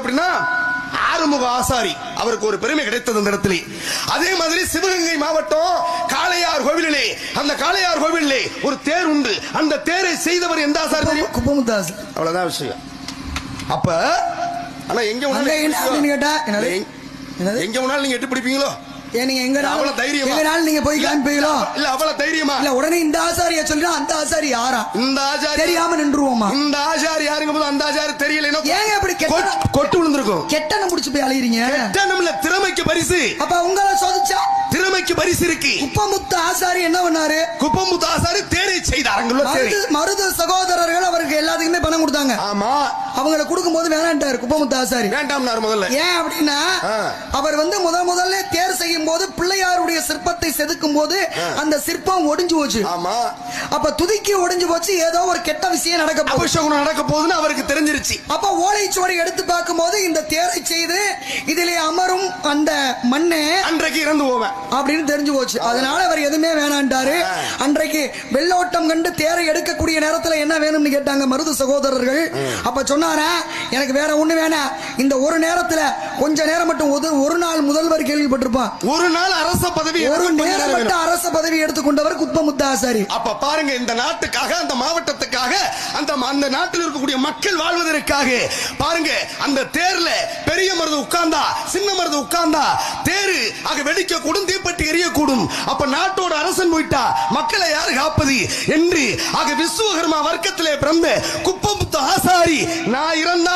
அப்படின்னா ஆறுமுக ஆசாரி அவருக்கு ஒரு பெருமை கிடைத்தது அந்த இடத்திலே. அதே மாதிரி சிவகங்கை மாவட்டம் காளையார் கோவிலிலே, அந்த காளையார் கோவிலிலே ஒரு தேர் உண்டு. அந்த தேரை செய்தவர் எந்த ஆசாரி தெரியும்? குப்பமுத்தாஸ். அவ்வளவுதான் விஷயம். அப்ப ஆனா எங்க கேட்டா எங்க வேணாலும் நீங்க எட்டு பிடிப்பீங்களோ? நீங்க நீங்க போய் காமிப்பீங்களோ? இல்ல அவ்வளவு தைரியமா இல்ல உடனே இந்த ஆசாரிய சொல்றா, அந்த ஆசாரி யாரா? இந்த ஆசாரி தெரியாம நின்றுவோமா? இந்த ஆசாரி யாருங்க போது அந்த ஆசாரி தெரியல. ஏங்க அப்படி கொட்டு விழுந்திருக்கும்? கெட்டன முடிச்சு போய் அலையறீங்க. கெட்டனம்ல திறமைக்கு பரிசு. அப்ப உங்களை சோதிச்சா திறமைக்கு பரிசு இருக்கு. குப்பமுத்து ஆசாரி என்ன பண்ணாரு? குப்பமுத்து ஆசாரி தேரை செய்தாருங்களோ. மருது சகோதரர்கள் அவருக்கு எல்லாத்துக்குமே பணம் கொடுத்தாங்க. ஆமா, அவங்களை கொடுக்கும் போது வேணான்ட்டாரு குப்பமுத்து ஆசாரி. வேண்டாம்னாரு முதல்ல. ஏன் அப்படின்னா அவர் முதல்ல தேர் செய்யும் போது பிள்ளையாருடைய சிற்பத்தை செதுக்கும் போது அந்த சிற்பம் ஒடிஞ்சு போச்சு. ஆமா, அப்ப துதிக்கி ஒடிஞ்சு போச்சு. ஏதோ ஒரு கெட்ட விஷயம் நடக்க போகுதுன்னு அவருக்கு தெரிஞ்சிருச்சு. அப்ப ஓலைச்சுவடி எடுத்து பார்க்கும் போது இந்த தேரை செய்து இதிலே அமரும் அந்த மண்ணே அன்றைக்கு இறந்து போவேன் அப்படின்னு தெரிஞ்சு போச்சு. அதனால அவர் எதுவுமே வேணான்ட்டாரு. அன்றைக்கு வெள்ளோட்டம் கண்டு தேரை எடுக்கக்கூடிய நேரத்துல என்ன வேணும்னு கேட்டாங்க மருது சகோதரர்கள். அப்ப சொன்னாரா, எனக்கு வேற ஒண்ணு வேணாம், இந்த ஒரு நேரத்துல கொஞ்ச நேரம் மட்டும் ஒரு நாள் முதல்வர் கேள்விப்பட்டிருப்பான். ஒரு நாள் அரச பதவி, ஒரு நேரப்பட்ட அரச பதவி எடுத்துக்கொண்டவர் குப்பமுத்து ஆசாரி. அப்ப பாருங்க, இந்த நாட்டுக்காக, அந்த மாவட்டத்துக்காக, அந்த நாட்டில் இருக்கக்கூடிய மக்கள் வாழ்வதற்காக பாருங்க, அந்த தேர்ல பெரிய மருது உட்கார்ந்தா, சின்ன மருது உட்கார்ந்தா தேரு ஆக வெடிக்க கூடும், தீப்பெட்டி எரியக்கூடும். அப்ப நாட்டோட அரசன் போயிட்டா மக்களை யாரு காப்பது என்று ஆக விஸ்வகர்மா வர்க்கத்திலே பிறந்த குப்பமுத்து ஆசாரி நான் இறந்தா